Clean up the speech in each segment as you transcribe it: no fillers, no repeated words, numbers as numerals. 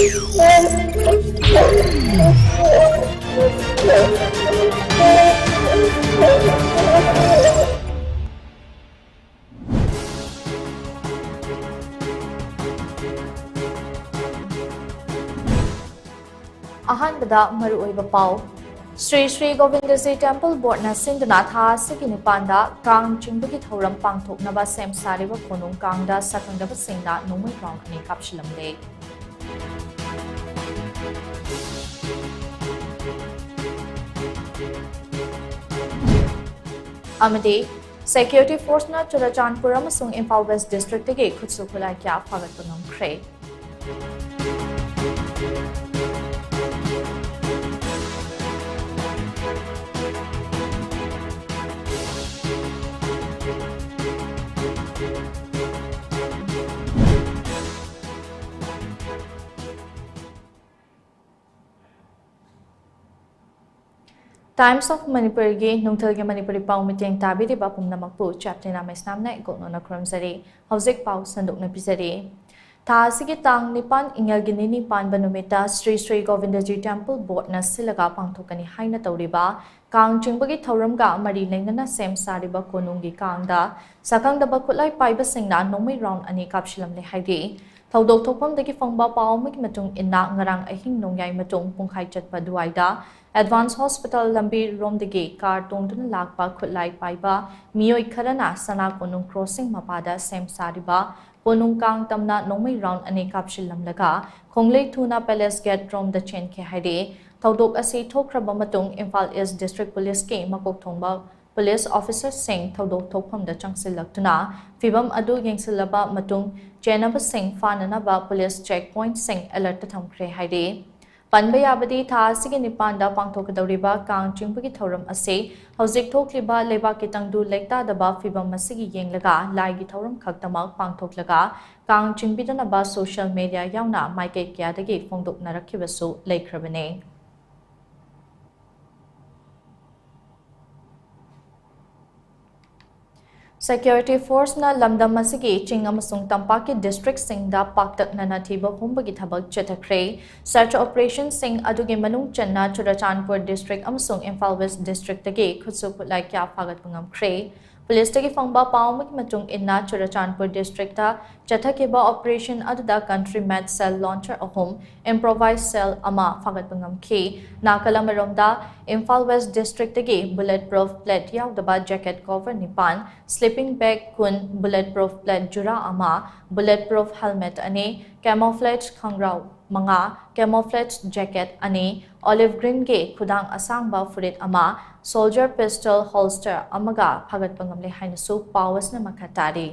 Ahanbada Maruoiba Pau Sri Sri Govindasi Temple Board na Sindana Tha Sikini Panda Kang Chingbagi Thoram Pangthok Naba Sem Sariba Konung Kangda Sakangdaba Singda Nomui Round Ani Kapshilamle Amade Security Force na Churachandpur amasung Imphal West District tagi khutsu khulai kya phagat panam khre Times of Manipur gi Nungthal gi Manipuri pau miteng tabi ri bapum namakpu CHAPLINA MAISNAM na ikotno na kramzari hauzik pau sanduk na pisari Tha sigi tang nipan ingel gi nini pan banumita Sri Sri Govindaji Temple Board na silaga pangthokani haina tawriba kang chingbagi thoram ga mari lengna sem sariba konung gi kangda sakangda bakulai paiba singna nomai round ani kapshilam le haidi Thaudok thokpam dagi fangba pau mik matung inna ngarang ahing nongyai matung pungkhai chatpa duaida Advanced Hospital Lambi Romdagi car tongtun lakpa khutlai paiba miyoi kharana sana konung crossing mapada sem sariba ponung kang tamna nomai round ani kapshilam laga khonglei thuna palace gate from the chain ke haide thaudok asi thokraba matung Imphal East District Police ke makok thongba Police Officer Singh thaudok thokpham da changsilaktuna fibam adu yengsilaba matung Chenaba Singh fananaba police checkpoint Singh alert thamkre haide Panbayabadi Tha Sigi Nipanda Pangthokadawriba Kang Chingbagi Thoram Ase Hauzik Thokliba Leba Kitangdu Lekta Daba Fibam Masigi Yenglaga Laigi Thoram Khaktamak Pangthoklaga Kang Chingbidanaba social media yauna Maike Kyadagi Fongdok Narakibasu Laikrabane Security Force na lamdam masigi ching amasung tampaki district sing da paktak na nathiba humbagi thabak chethakre search operation sing adugi manung channa Churachandpur district amasung Imphal West district tagi khutsu phutlai kya phagat pangam khre Police tagi fangba paumik matung inna Churachandpur district ta chathakiba operation aduda country med cell launcher ahom improvised cell ama phagat pangam khi nakalamaromda Imphal West district tagi bulletproof plate yaudaba jacket cover nipan sleeping bag kun bulletproof plate jura ama bulletproof helmet ani camouflage khangrau manga camouflage jacket ani olive green ge khudang asangba furit ama soldier pistol holster amaga phagat pangamle hainasu powers na makhatari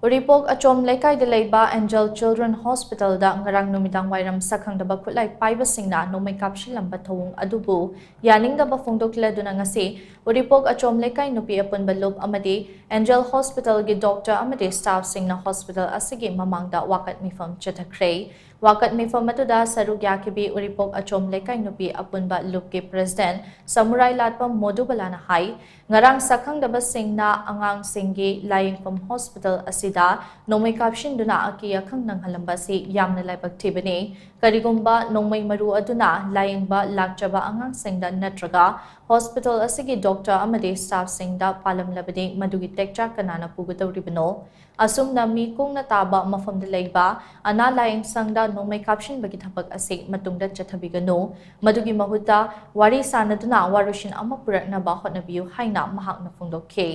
Uripok achom lekai de leiba Angel Children Hospital da ngarang numidang wairam sakhang da bakulai paiba singna nomai kapshilam bathong adubu yaning da bafongdokla duna ngasi Uripok achom lekai nupi apun balub amadi Angel Hospital gi doctor amadi staff singna hospital asigi mamangda wakat mifam chathakre wakat mifam atuda saruk yakibi Uripok achom lekai nupi apun ba lup ke president Samurai Latpam Modubalana hai ngarang sakhang da basingna angang singi lying from hospital asida nomai kapshin duna aki akhang nang halambasi yamna laibak thibani karigumba nomai maru aduna lying ba lakchaba angang singda natraga hospital asigi doctor amade staff singda palam labade madugi tekcha kanana pugutoribano asum nami kung nataba mafam leiba ana lying sangda nomai kapshin bagi thapak ase matungda chathabigano madugi mahuta wari sanaduna warushin ama purakna ba hotnabiu haina mahak na phongdokhe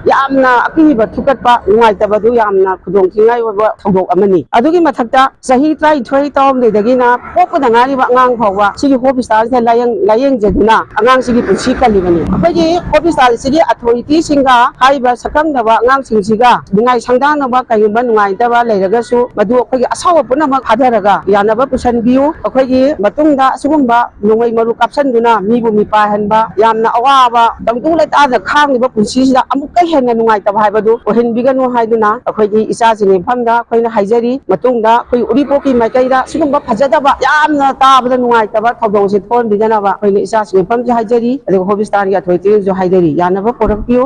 Yamna akiba thukatpa nungaitaba yamna khudongthingai oba thobok amani adugi mathakta sahi trai thoi tom ledagina pokpada ngari ba ngang phawwa sigi hospital se layeng jeduna angang sigi pusi kalibani apaji hospital sigi authority singa haiba sakang daba ngang singsiga ngai sangdang naba kayumba nungaitaba leiragasu madu akhoi asawa punama khadaraga yanaba pusan biu akhoi matungda sugumba nungai maru kapsanduna mibu mipa hanba yamna awaba dangtulai ta da khang ba pusi sida amuk henna nungaitaba haibadu ohenbiganu haiduna akhoi isa sini famda akhoi haijari matungda akhoi uripoki maikaida sugumba phajadaba yamna tabada nungaitaba thobong se thon bidanaba akhoi isa sini famji haijari adu hospital ya thoi jo haidari yanaba porakpiu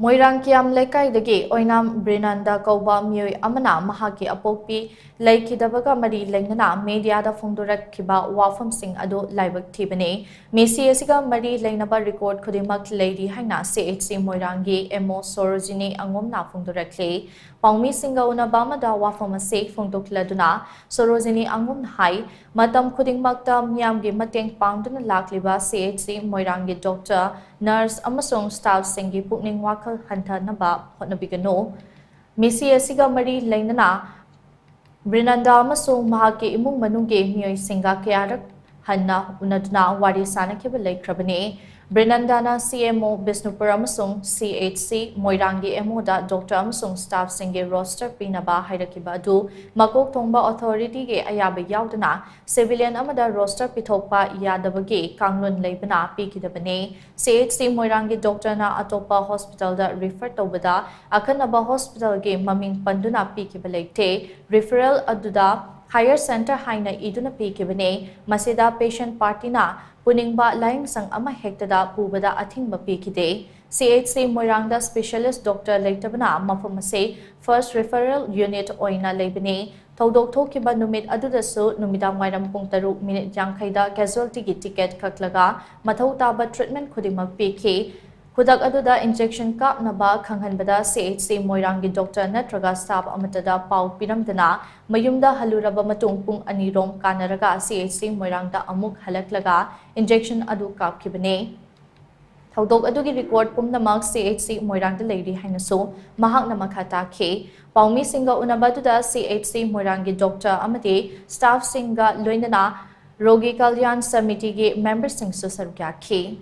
Moirang Kiam Lekaidagi, Oinam Brinanda Koba Mui Amana Mahaki Apopi, Laikidabaga Mari Lengana, Media da Fundurak Kiba, Wafam Sing Ado Laibak Tibane, Missy Esiga Mari Lenaba record Kudimak Lady Hana, CHC Moirangi, Emo Sorojini, Angomna Fundurakle, Pangmi Singa Unabama da Wafam Sake Fundukladuna, Sorojini Angum Hai, Matam Kudingmakta Miamgi Mateng Poundun Lakliba, CHC Moirangi Doctor, Nurse Amasong Staff Singi Pukning Wakal Hanta Naba, Hotnabigano, Missy Esiga Mari Lenana, Brinanda Amasong Mahaki Imung Manungi, Mui Singa Kiarak, Hanna Unadna, Wadi Sana Kibale Krabane, Brinandana CMO Bisnupur Amasong CHC Moirangi Emoda Dr. Amasong Staff Singe Roster Pinaba Haidakibadu Makok Tongba Authority Ge Ayabe Yaudana Civilian Amada Roster Pitokpa Yadabage Kanglun Lebana Pikidabane CHC Moirangi Dr. Na Atopa Hospital da refer Tobada Akanaba Hospital Ge Maming Panduna Pikibalete Referral Aduda Higher Center Haina Iduna Pikibane Masida Patient Party na Puningba Lying Sang Ama Hektada Pubada Athingba Pikide, CHC Moirangda Specialist Dr. Leitabana Mafamase, First Referral Unit Oina Lebene, Todok Tokiba Numit Adudasu, Numida Mairam Pungtaru, Minute Jankaida, Casualty Ticket Kaklaga, Matotaba Treatment Kudimak PK, Kudak Aduda Injection Cup Naba Kanghanbada, CHC Moirangi Dr. Natraga Staff Amatada Pau Piramdana, Mayumda Haluraba Matungpung Anirom Kanaraga, CHC Moirangda Amuk Halaklaga, Injection Adu Kap Kibane. Todok Adugi record Pumnamak CHC Moirangda Lady Hinaso, Mahak Namakata K, Paumi Singa Unabaduda, CHC Moirangi Dr. Amade, Staff Singa Luindana, Rogi Kalyan Samiti Member Sing Susarga K.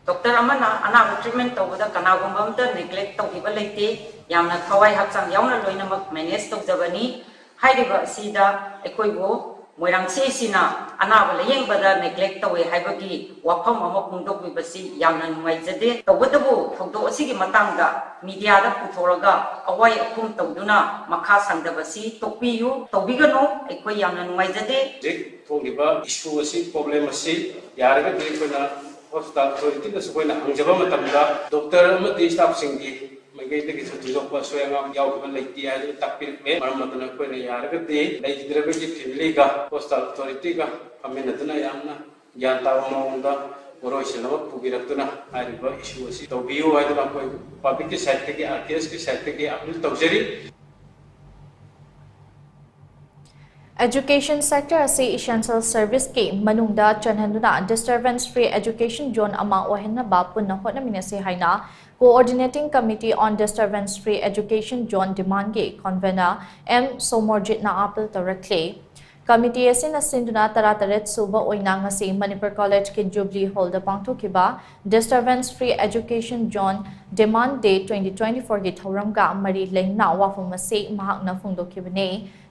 Doctor Amana, Anna treatment over the Kanagum, neglect of people like tea, Yamna Hawaii have some Yamna Loinamak, Menes of the Bani, Haidiba Sida, Equibo, Moirang Sina, Anna Laying Bada, neglect away Hibaki, Wapam Amokundok with Basi, Yamna Maizade, the Wadabu, Fodo Sigi Matanga, Mediada Putoraga, Awai Kum Toduna, Makas and the Basi, Topiu, Tobigano, Equayamna Maizade, Togiba, issue problem, Yaraga, Hospital authority the Suena Anjaba Matamda, Doctor Amati Staff Singi, Magate is a Tilopa Swanga, Yakuba Lake Tia, Tapir, Marmatana Quena Yaragate, Lake Derivative Liga, Postal Authority, Aminatuna Yamna, Yanta Monda, Oroshana, Pugiratuna, Ariba issues. So view I don't know public secretary, artist secretary, Abdul Tawzeri. Education sector asi essential service ke manungda chanhanduna disturbance free education zone ama ohenna ba punna hotna minase haina coordinating committee on disturbance free education zone demand ge convener M Somorjit na appeal directly committee asin asinduna tarataret suba oina ngasi Manipur College ke Jubilee Hall da pangthokiba disturbance free education zone demand day 2024 ge thoram ga mari lengna wafamase mahakna phungdokibane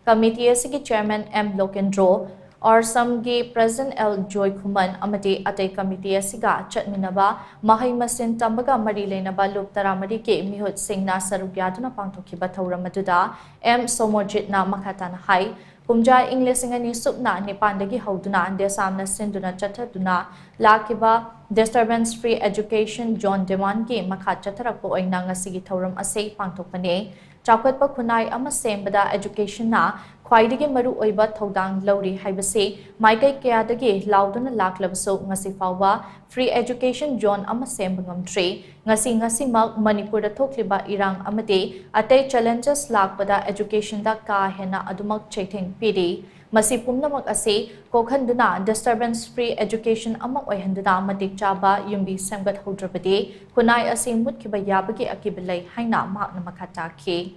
Committee Asigi Chairman M. Lokendro or Samgi President L. Joy Kuman Amati Ate Committee Asiga Chatminaba Mahai Masin Tambaga Marilenaba Lup Taramadi Ke Mihut Singh Na Sarugyaduna Pangtokiba Tauramaduda M. Somorjit Na Makatan Hai Pumja English Ingani Supna Nipandagi Hauduna Desamna Sinduna Chataduna Lakiba Disturbance Free Education John Dewan Ge Makhat Chatarapo Oinanga Sigi Tauram Ase Pangtokane Chakwatpa Kunai Ama Sembada Education Na Kwaidigi Maru Oiba Thodang Lori Haibase Maikai Kayadagi Lauduna Laklabso Ngasi Fawa Free Education John Ama Sembangam Tre Ngasi Mak Manipur da Thokliba Irang Amate Ate Challenges Lakpada Education da Ka Hena Adumak Chaiteng PD Masi Pumnamak Ase Kokhanduna Disturbance Free Education Ama Oihanduna Matik Chaba Yumbi Semgat Hodrabade Kunai Ase Mutkiba Yabagi Akibilai Haina Makna Makata Ke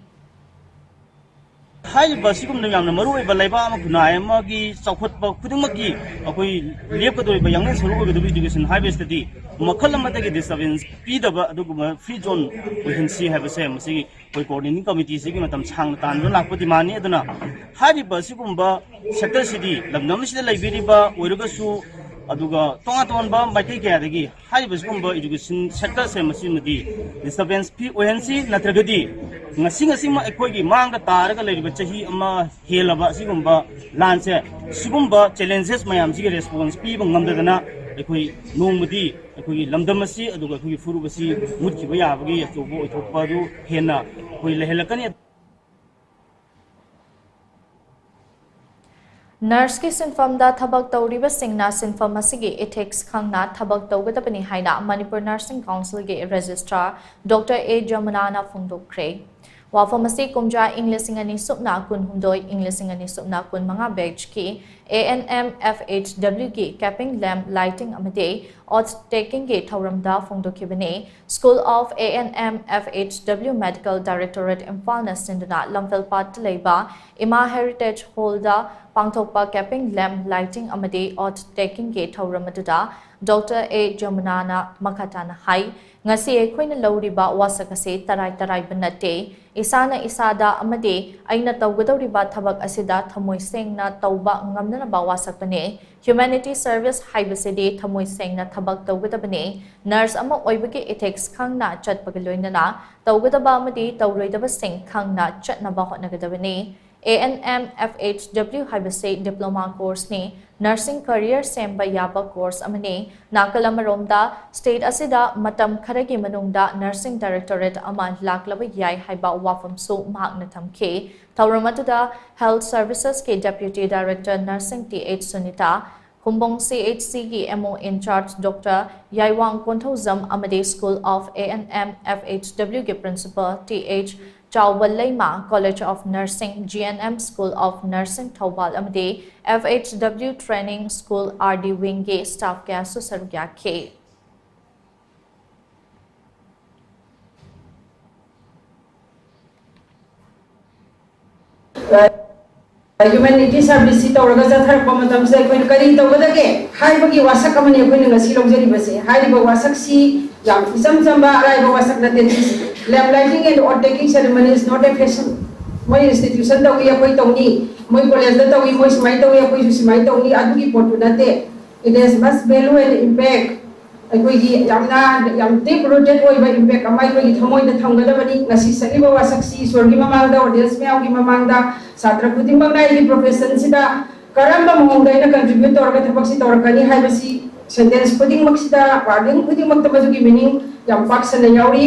Hai basigum na yamna maru iba laiba ama kunai ama ki saukhat ba khudung ki akoi lep ka doi ba yang suru ko do education high base di makhal ma ta ki disturbance pi da ba adu ma free zone we can see have a same si koi coordinating committee si ki matam chang tan do lak pati mani aduna hai basigum ba sector city lamnam si da library ba oiruga su aduga tonga ton ba maikai kya dagi hai basigum ba education sector se masi madi disturbance pi ONC natragadi ngasi ma ekoi manga taraga leriba chahi ama helaba sigumba lanse sigumba challenges mayam sigi response pi bangamdana ꯑꯩꯈꯣꯏ ꯅꯣꯡꯃꯗꯤ ꯑꯩꯈꯣꯏꯒꯤ ꯂꯝꯗꯝ ꯑꯁꯤ ꯑꯗꯨꯒ ꯑꯩꯈꯣꯏꯒꯤ ꯐꯨꯔꯨꯞ ꯑꯁꯤ ꯃꯨꯠꯈꯤꯕ ꯌꯥꯕꯒꯤ ꯑꯆꯧꯕ ꯑꯣꯏꯊꯣꯛꯄ ꯑꯗꯨ ꯍꯦꯟꯅ ꯑꯩꯈꯣꯏ ꯂꯩꯍꯜꯂꯛꯀꯅꯤ Nurse ki sinfamda thabak tawribasingna sinfam asigi ethics khangna thabak tawgadabani haina Manipur Nursing Council ge Registrar Dr. A. Jamunana phongdokre. Wafam asi kumja Englishing ani supna kun humdoi Englishing ani supna kun manga batch ki ANM FHW ki capping lamp lighting amade odds taking ge thawramda phongdokibane School of ANM FHW Medical Directorate Imphal na sinduna lamfel pat leiba Ima Heritage Holder Pangthokpa capping lamp lighting amade odds taking ge thawramaduda Dr. A. Jamunana Makhatana hai ngasi ekhoina lawriba wasakase tarai tarai banate isana isada amade aina tawgadawriba thabak asida thamoi sengna tawba ngamna ba wasakpane humanity service haibasidi thamoi sengna thabak tawgadabane nurse ama oibagi ethics khangna chatpagaloinana tawgadaba amade tawroidaba sing khangna chatnaba hotnagadabane ANM FHW haibase diploma course ni nursing career semba yaba course amani nakalamaromda state asida matam kharagi manungda nursing directorate ama laklaba yai haiba wafam su mahakna thamke thawramatuda health services ke deputy director nursing TH Sunita Kumbong CHC ki MO in charge Dr. Yaiwang Konthozam amade School of ANM FHW ke principal TH Chawballeima College of Nursing GNM School of Nursing Thawbal amade FHW Training School RD Wing ge staff kya su sarugya ke Humanity service tawraga jathar matam se koin kari tawgadage haibagi wasak amani koin ngasi longjari base haiba wasak si yam isam samba araiba wasak na te lamp lighting and odd taking ceremony is not a fashion moi institution tawi akoi tawni moi college da tawi moi smai tawi akoi su smai tawni adugi potu na te it has much value and impact akoi gi yam deep rooted oiba impact amai koi thamoi da thamgadabani ngasi saliba wasak si sorgi mamang da audience me augi mamang da Satra Kuting Bangai di profession sida karamba mohongai na contribute torga thapak si torkani haibasi sentence kuting maksida wording kuting maktabazugi meaning yam paksa na yauri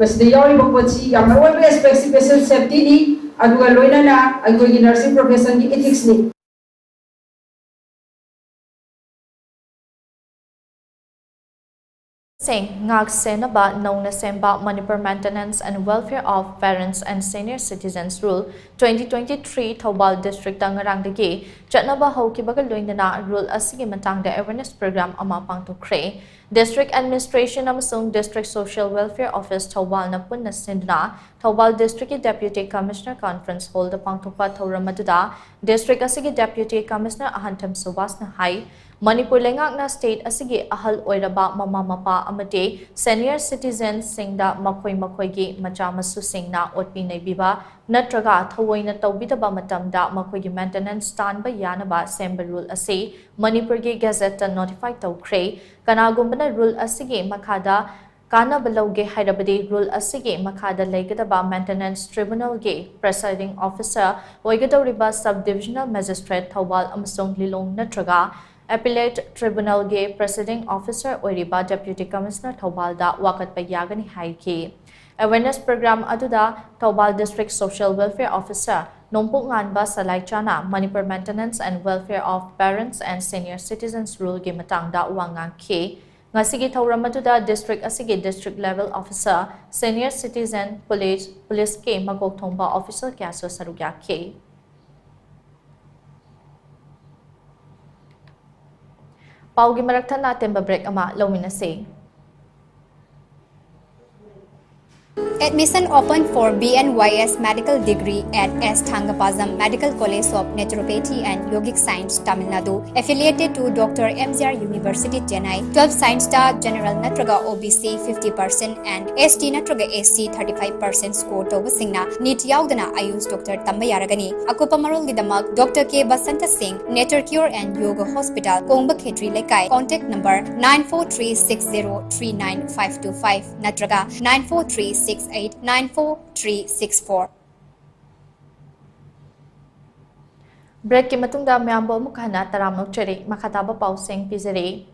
masida yauri bakwachi yam awal aspect si patient safety ni aduga loina na agoi nursing profession ki ethics ni Sing ngak senaba nongna semba Manipur Maintenance and Welfare of Parents and Senior Citizens Rule 2023 Thawbal District Tangarangdagi chatnaba haukibaga loinana rule asigi matangda awareness program ama pangtokre District Administration amasung District Social Welfare Office Thawbal na punna sindna Thawbal District Deputy Commissioner Conference Hall da pangtokpa thawramaduda District asigi Deputy Commissioner Ahantam Subas na hai Manipur lengakna state asigi ahal oiraba mama mapa amate senior citizens singda makhoi gi macha masu singna otpi nei biba natraga thawoina tawbidaba matamda makhoi gi maintenance tanba yanaba semba rule ase Manipur gi gazette notify tawkre kanagumbana rule asigi makhada kana balauge hairabadi rule asigi makhada leigadaba maintenance tribunal ge presiding officer oigadoriba subdivisional magistrate Thawbal amasong lilong natraga Appellate Tribunal ge Presiding Officer Oiriba Deputy Commissioner Thawbal da wakat pa yagani haiki. Awareness program aduda Thawbal District Social Welfare Officer Nompuk Nganba Salai Chana Manipur Maintenance and Welfare of Parents and Senior Citizens Rule ge matang da wangang ke. Ngasigi thawramaduda district asigi district level officer Senior Citizen Police ke magok thongba officer kya so sarugya ke. Paugi maraktan natin ba break ama lawminasi. Admission open for BNYS medical degree at S. Thangapazam Medical College of Naturopathy and Yogic Science, Tamil Nadu, affiliated to Dr. MGR University, Chennai. 12 Science Star General Natraga OBC 50% and ST Natraga SC 35% score to Singna. NEET Yaudana Ayus Dr. Tambayaragani, Akupamarul Gidamak, Dr. K. Basanta Singh, Nature Cure and Yoga Hospital, Kongba Khetri Lekai. Contact number 9436039525 Natraga 9436894364. Break ki matungda myambo mukhana taramnok cheri makhataba pauseng pizeri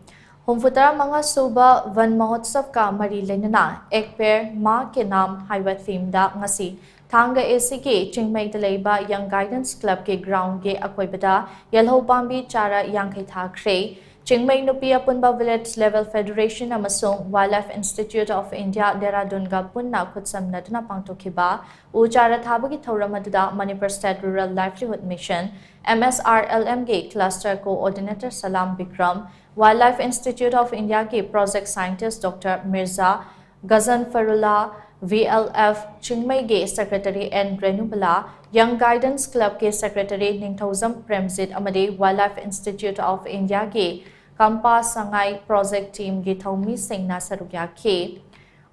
Humfutara Manga Suba Van Mahotsav ka Mari Lenana Ek Pair Ma Ke Naam Highway theme da ngasi Thanga ACK Chingmai Talaiba Young Guidance Club ke ground ge akoibada Yelho Pambi Chara Yangkai Thakre Chingmai Nupia Punba Village Level Federation amasung Wildlife Institute of India Dehradun ga punna khutsam naduna pangtokhiba Uchara Thabagi Thoramadda Manipur State Rural Livelihood Mission MSRLM ge Cluster Coordinator Salam Bikram Wildlife Institute of India के Project Scientist Dr. Mirza Ghazanfarullah VLF Chingmai के Secretary N. Renubala Young Guidance Club के Secretary Ningthozam Premjit amade Wildlife Institute of India के Kampa Sangai Project Team के Thomi Singna Sarukya के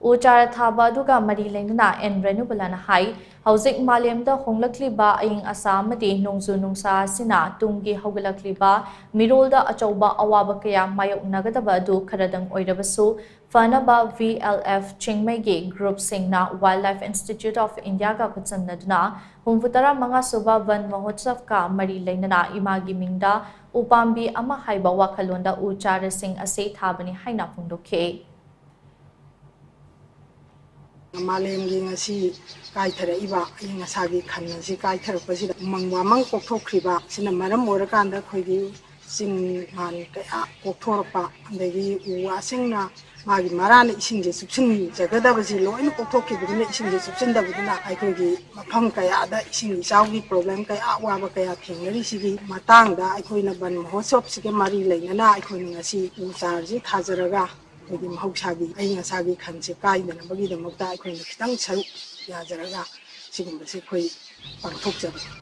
Uchara Thaba duga Mari Lengna N. Renubala na hai Hauzik Malemda Honglakliba Aying Asamadi Nungzu Nungsa Sina Tungi Hogalakliba Mirolda Achauba Awaba Kaya Mayok Nagadaba du Karadang Oidabasu Fanaba VLF Chingmai Group Singna Wildlife Institute of India Ka Kutsam Nadna Humfutara Manga Suba Van Mahotsav Ka Mari Lenana Imagi Mingda Upambi Ama Haiba Wakalonda Uchara Sing Ase Thabani Haina Pundoke Malemgi ngasi kaithara ing asagi khanna si kaithara pasida mangwa mang kokthokriba sina maram orakanda khoigi sing man kaya kokthorpa andagi uwa singna magi marana isingje subsin jagadaba si loin kokthokibina isingje subsin dabudina aikhoigi mafam kaya da ising isawgi problem kaya waba kaya thingnari sigi matangda aikhoina ban Mahotsav sige mari leinana aikhoina ngasi ucharji thajaraga Mahotsavi, aying a sagi kansi kai than a buggy the Mokta, Kang Saru, Yazaraga, Sigum the Sikui, Pangtokja.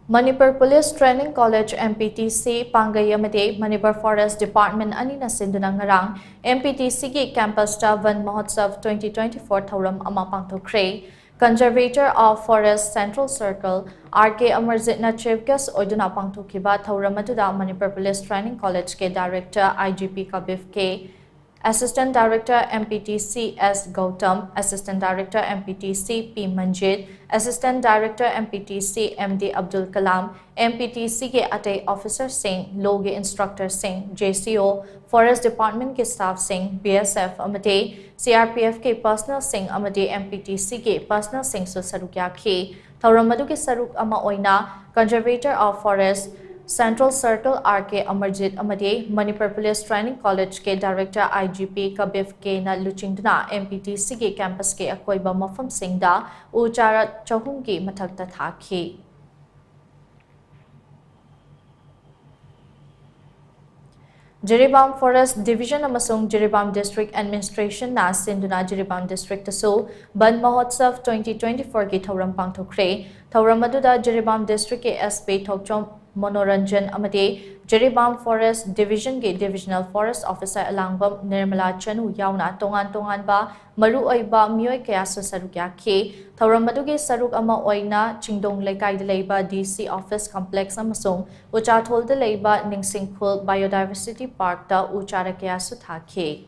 Manipur Police Training College MPTC Pangayamade Manipur Forest Department Anina Sindunangarang MPTC ki Campus Ta Van Mahotsav 2024 Thoram Ama Pangtokre Conservator of Forest Central Circle RK Amarjitna Chief Guest Oiduna Pangtokhiba Thoramatuda Manipur Police Training College ke Director IGP Kabif K Assistant Director MPTC S Gautam Assistant Director MPTC P Manjit Assistant Director MPTC MD Abdul Kalam MPTC ke Ate Officer Singh Loge Instructor Singh JCO Forest Department ke Staff Singh BSF Amate CRPF ke Personal Singh Amate MPTC ke Personal Singh so sarukya ke Thoramadu ke saruk ama oina Conservator of Forest Central Circle RK Amarjit Amade Manipur Police Training College ke Director IGP Kabif K na Luchingdana MPTC ke campus ke akoiba mafam singda uchara chahum ki mathakta thaki Jiribam Forest Division amasung Jiribam District Administration na sinduna Jiribam District taso Ban Mahotsav 2024 ki thoram pangthokre thoramadda Jiribam District ke SP Thokchom Monoranjan Amade Jiribam Forest Division ke Divisional Forest Officer Alangbam Nirmala Chanu yauna tongan ba maru oiba mioi kaya so sarukya ke thoramadu ke saruk ama oina chingdong lekai de leiba DC Office Complex amasung uchathol de leiba Ningsingphul Biodiversity Park da uchara kaya so thake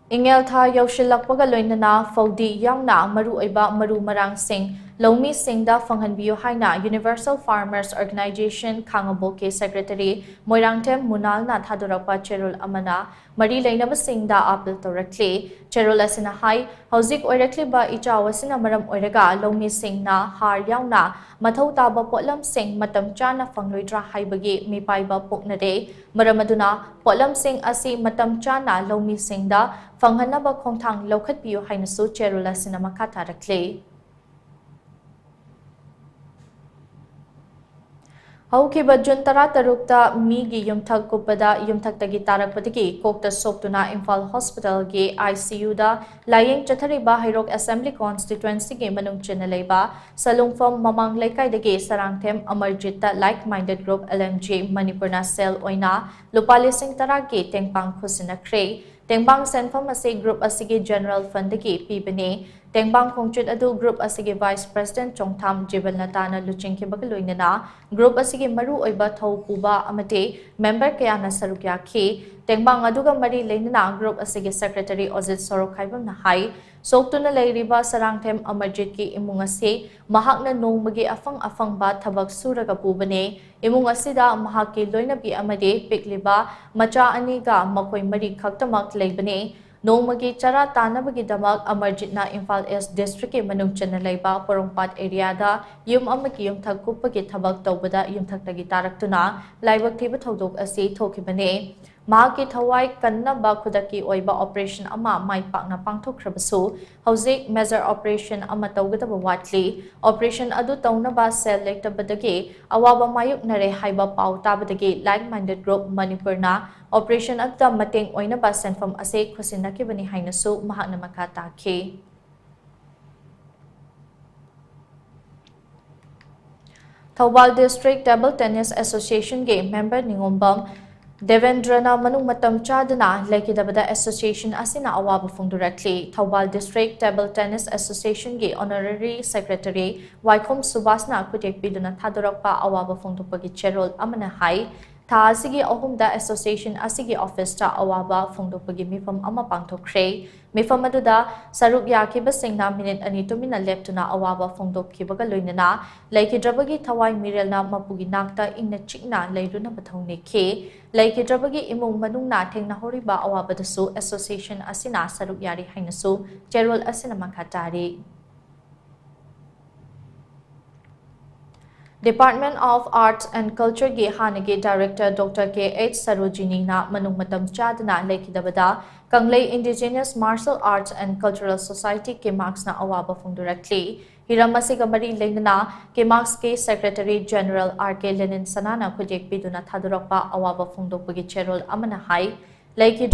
Ingel tha yaushilakpaga loinana Faudi yauna maru oiba maru marang sing Lomi Singda Fanghanbiyo Haina Universal Farmers Organization Kangabo ke Secretary Moirangtem Munal na Thadurapa Cherul Amana Mari Lainaba Singda Apil Torakle Cherul Asina Hai Hauzik Oirakli ba Ichawasina Maram Oiraga Lomi Sing na Har Yauna Mathau Taba Potlam Sing Matam Chana Fangloidra Haibagi Mipaiba Poknade Maramaduna Potlam Sing Asi Matam Chana Lomi Singda Fanghanaba Kongtang Lokat Biyo Hainasu Cherul Asina Makata Rakle Haukiba Jun Tara Tarukta Migi Yumthak Kupada Yumthak Tagi Tarak Patiki Kokta Soptuna Imphal Hospital Ge ICU da Laying Chathariba Hairok Assembly Constituency Ge Manung Chinaleba Salungfam Mamang Laikai Dege Sarangthem Amarjita Like-Minded Group LMJ Manipurna Cell Oina Lupali Singh Tara Ge Tengpang Khusina Kre Tengbang Senfam Ase Group Asige General Fund Dege Pibane Tengbang Khongchut adu group asigi Vice President Chongtham Jibalnatana Luchingkibaga loinana group asigi maru oiba thau puba amate member kayana sarukya khi Tengbang aduga mari leinana group asigi Secretary Ozit Sorok Khaibam na hai Soktuna Lairiba Sarangthem Amarjit ki imung ase mahakna nongmagi afang ba thabak suraga pubane imung asida mahaki loinabi amade pikliba macha aniga makoi mari khaktamak leibane Nongmagi chara tanabagi damak Amarjitna Imphal East District ke manung chana leiba Porongpat area da yum amaki yum thak kupagi thabak tawbada yum thak tagi taraktuna laibak thiba thodok ase thokibane Mahaki thawai kanna ba khudaki oiba operation ama mai pakna pangthokrabasu hauzik major operation ama tawgadaba watli operation adu tawna ba cell lektabadagi awaba mayuk nare haiba pau tabadagi like minded group Manipurna operation adda mateng oina ba senfam ase khusinakibani hainasu mahakna makata ke Thawbal District Table Tennis Association Game member Ningombam Devendrana Manung Matam Chadana Lekidabada Association Asina Awaba Funduratli Thawbal District Table Tennis Association Ge Honorary Secretary Waikom Subasna Kutek Biduna Thadurakpa Awaba Fundupagi Cherol Amana Hai Tha Asigi Ahumda Association Asigi Office Ta Awaba Fundupagi Mifam Ama Pangtokre Mifam Aduda Saruk Yakiba Singna Minute Anitumina Leptuna Awaba Fundup Kibaga Luinana Lekidrabagi Thawai Mirelna Mapugi Nakta Ingna Chikna Leiruna Batongni Ke Lekidrabagi Imung Manungna Tengna Horiba Awabadasu Association Asina Saruk Yari Hainasu Cherol Asina Makatari Department of Arts and Culture ge Hanage Director Dr. K.H. Sarojini na Manung Matam Chadana Lekidabada Kanglei Indigenous Martial Arts and Cultural Society KIMACS na Awaba Directly Hiramasiga Mari Leinana KIMACS ke Secretary General R.K. Lenin Sanana Kujek Biduna Thadurakpa Awaba Fundokpagi Cherol Amana Hai Leki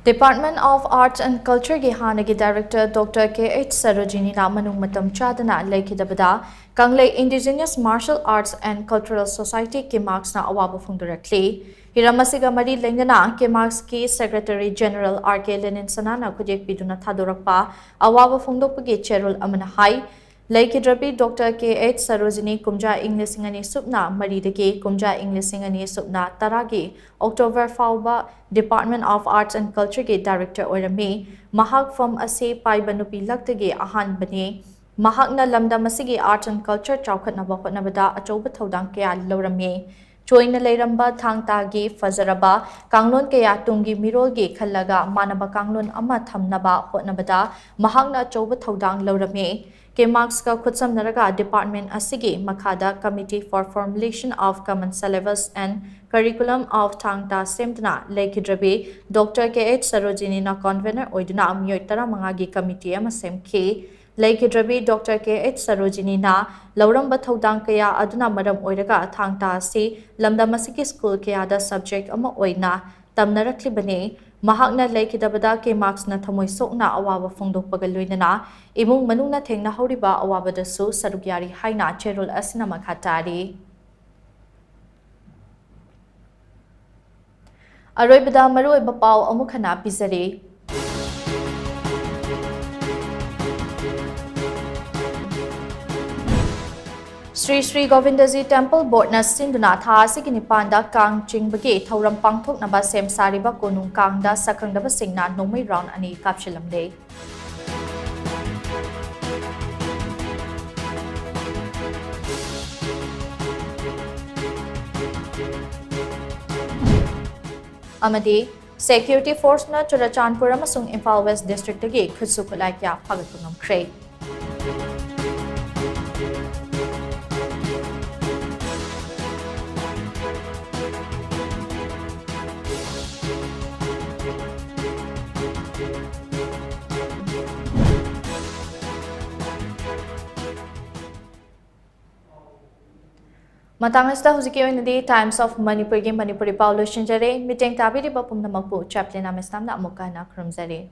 Department of Arts and Culture ki hanagi Director Dr. K.H. Sarojini na manung matam chadana laikidabada Kanglei Indigenous Martial Arts and Cultural Society KIMACS na awaba phungdurakli. Hiramasiga mari lengana KIMACS ki Secretary General R.K. Lenin Sanana kujek biduna thadorakpa awaba phungdokpagi cherul amana hai. Laikidrabi Dr. K.H. Sarojini Kumja English Singani Supna Maridaki Kumja English Singani Supna Taragi October Fauba Department of Arts and Culture ki Director Oirami Mahak from Ase Paibanupi Laktagi Ahan Bani Mahakna Lamda Masigi Arts and Culture Chaukat Nabakot Nabada Achoba Thodang Kaya Lorami Choina Leiramba Thangtagi Fazaraba Kanglon Kaya Tungi Mirolgi Kalaga Manaba Kanglon Ama Thamnaba Hotnabada Mahakna Achoba Thodang Lorami KIMACS ka Khutsam Naraga Department Asigi Makada Committee for Formulation of Common Syllabus and Curriculum of Thangta Semdana Laikidrabi Dr. K.H. Sarojini na Convener Oiduna Myoitara Mangagi Committee ama Semki Laikidrabi Dr. K.H. Sarojini na Lauramba Thodang Kaya Aduna Maram Oiraga Thangta Si Lamda Masiki School Kaya da subject ama Oina Tamnarakli Bane Mahakna Laikidabada KIMACS na Thamoy Sokna Awaba Phongdok Pagaluinana Imung Manuna Thengna Horiba Awabadasu Sarugyari Haina Cherul Asina Makhatari Aroibada Maruiba Pau Amukana Pizari Sri Sri Govindaji Temple Board na Sinduna Tha Asigi Nipanda Kang Chingbagi Thauram Pangthok Naba Sem Sariba Konung Kangda Sakhangdaba Singna Nomai Round Ani Kapshilamde Amadi Security Force na Churachandpur amasung Imphal West District dagi khutsu khulai kya phagatungam khrei Matangasta huziki oinadi Times of Manipur gi Manipuri Paulo Shinjare miteng tabiri bapum namakpu CHAPLINA MAISNAM na amukana krumzare